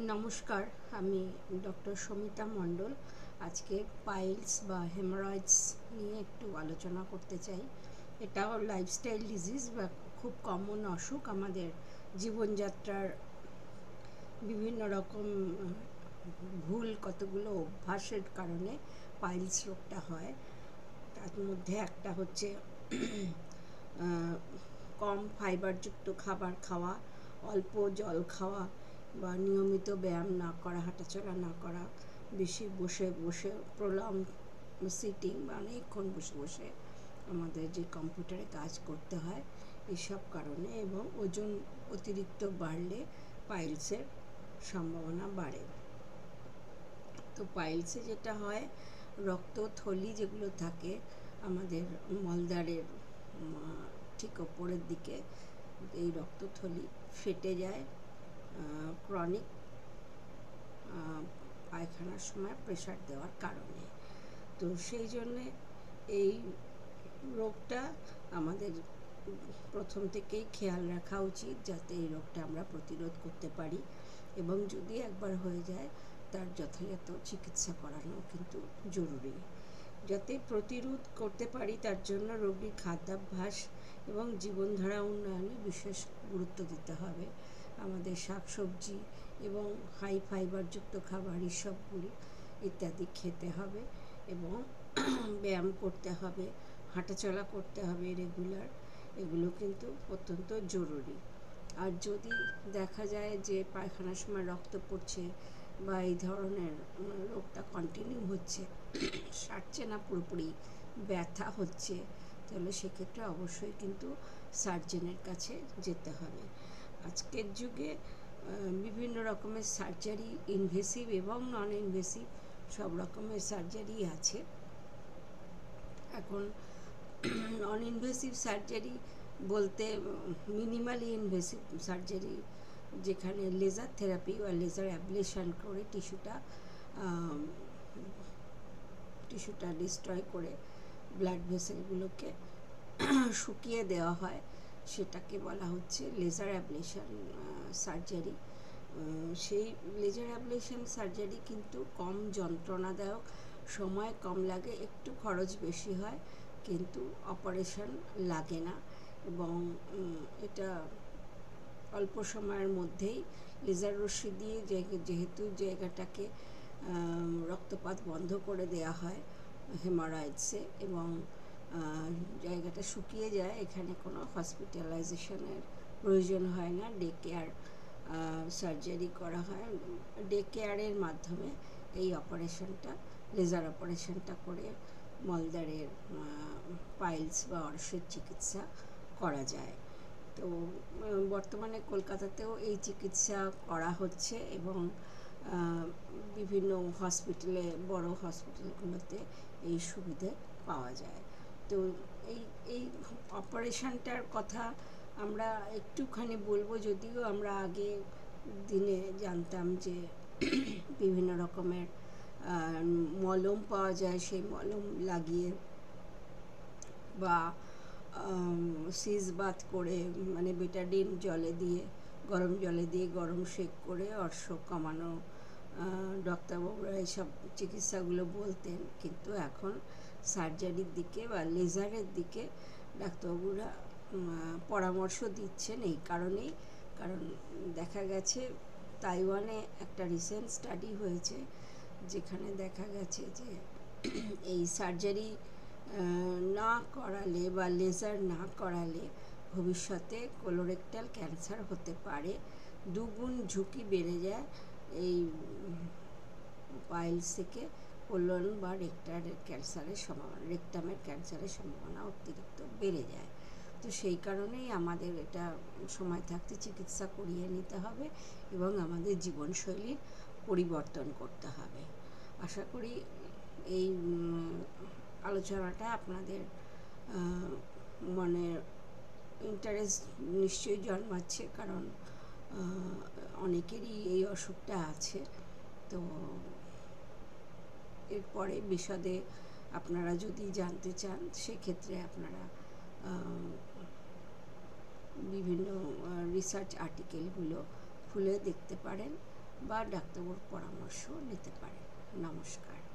নমস্কার, আমি ডক্টর সমিতা মণ্ডল। আজকে পাইলস বা হেমারয়েডস নিয়ে একটু আলোচনা করতে চাই। এটাও লাইফস্টাইল ডিজিজ বা খুব কমন অসুখ। আমাদের জীবনযাত্রার বিভিন্ন রকম ভুল কতগুলো অভ্যাসের কারণে পাইলস রোগটা হয়। তার মধ্যে একটা হচ্ছে কম ফাইবারযুক্ত খাবার খাওয়া, অল্প জল খাওয়া বা নিয়মিত ব্যায়াম না করা, হাঁটাচলা না করা, বেশি বসে বসে প্রলং সিটিং বা অনেকক্ষণ বসে বসে আমাদের যে কম্পিউটারে কাজ করতে হয়, এসব কারণে এবং ওজন অতিরিক্ত বাড়লে পাইলসের সম্ভাবনা বাড়ে। তো পাইলসে যেটা হয়, রক্তথলি যেগুলো থাকে আমাদের মলদ্বারের ঠিক ওপরের দিকে, এই রক্তথলি ফেটে যায় ক্রনিক পায়খানার সময় প্রেশার দেওয়ার কারণে। তো সেই জন্যে এই রোগটা আমাদের প্রথম থেকেই খেয়াল রাখা উচিত, যাতে এই রোগটা আমরা প্রতিরোধ করতে পারি এবং যদি একবার হয়ে যায় তার যথাযথ চিকিৎসা করানো কিন্তু জরুরি। যাতে প্রতিরোধ করতে পারি তার জন্য রোগীর খাদ্যাভ্যাস এবং জীবনধারা উন্নয়নে বিশেষ গুরুত্ব দিতে হবে। আমাদের শাকসবজি এবং হাই ফাইবারযুক্ত খাবার এসবগুলি ইত্যাদি খেতে হবে এবং ব্যায়াম করতে হবে, হাঁটাচলা করতে হবে রেগুলার। এগুলো কিন্তু অত্যন্ত জরুরি। আর যদি দেখা যায় যে পায়খানার সময় রক্ত পড়ছে বা এই ধরনের রোগটা কন্টিনিউ হচ্ছে, সারছে না পুরোপুরি, ব্যথা হচ্ছে, তাহলে সেক্ষেত্রে অবশ্যই কিন্তু সার্জেনের কাছে যেতে হবে। আজকের যুগে বিভিন্ন রকমের সার্জারি, ইনভেসিভ এবং নন ইনভেসিভ সব রকমের সার্জারি আছে। এখন নন ইনভেসিভ সার্জারি বলতে মিনিমালি ইনভেসিভ সার্জারি, যেখানে লেজার থেরাপি বা লেজার অ্যাবলেশন করে টিস্যুটা ডিস্ট্রয় করে ব্লাড ভেসেলগুলোকে শুকিয়ে দেওয়া হয়, সেটাকে বলা হচ্ছে লেজার অ্যাবলেশন সার্জারি। সেই লেজার অ্যাবলেশন সার্জারি কিন্তু কম যন্ত্রণাদায়ক, সময় কম লাগে, একটু খরচ বেশি হয়, কিন্তু অপারেশন লাগে না এবং এটা অল্প সময়ের মধ্যেই লেজার রশ্মি দিয়ে যেহেতু জায়গাটাকে রক্তপাত বন্ধ করে দেওয়া হয় হেমারয়েডসে এবং জায়গাটা শুকিয়ে যায়, এখানে কোনো হসপিটালাইজেশনের প্রয়োজন হয় না। ডে কেয়ার সার্জারি করা হয়, ডে কেয়ারের মাধ্যমে এই অপারেশনটা, লেজার অপারেশনটা করে মলদ্বারের পাইলস বা অর্শের চিকিৎসা করা যায়। তো বর্তমানে কলকাতাতেও এই চিকিৎসা করা হচ্ছে এবং বিভিন্ন হসপিটালে, বড় হসপিটালগুলোতে এই সুবিধে পাওয়া যায়। তো এই অপারেশনটার কথা আমরা একটুখানি বলবো, যদিও আমরা আগে দিনে জানতাম যে বিভিন্ন রকমের মলম পাওয়া যায়, সেই মলম লাগিয়ে বা সিজ বাত করে, মানে বেটাডিন গরম জলে দিয়ে গরম সেক করে অর্শ কমানো, ডাক্তারবাবুরা এইসব চিকিৎসাগুলো বলতেন। কিন্তু এখন সার্জারির দিকে বা লেজারের দিকে ডাক্তারবাবুরা পরামর্শ দিচ্ছেন এই কারণেই, কারণ দেখা গেছে তাইওয়ানে একটা রিসেন্ট স্টাডি হয়েছে, যেখানে দেখা গেছে যে এই সার্জারি না করালে বা লেজার না করালে ভবিষ্যতে কোলোরেক্টাল ক্যান্সার হতে পারে, 2 গুণ ঝুঁকি বেড়ে যায় এই পাইলস থেকে কোলন বা রেক্টামের ক্যান্সারের সম্ভাবনা অতিরিক্ত বেড়ে যায়। তো সেই কারণেই আমাদের এটা সময় থাকতে চিকিৎসা করিয়ে নিতে হবে এবং আমাদের জীবনশৈলীর পরিবর্তন করতে হবে। আশা করি এই আলোচনাটা আপনাদের মনে ইন্টারেস্ট নিশ্চয়ই জন্মাচ্ছে, কারণ অনেকেরই এই অসুখটা আছে। তো এরপরে বিশদে আপনারা যদি জানতে চান, সেক্ষেত্রে আপনারা বিভিন্ন রিসার্চ আর্টিকেলগুলো খুলে দেখতে পারেন। বা ডাক্তারবাবুর পরামর্শ নিতে পারেন। নমস্কার।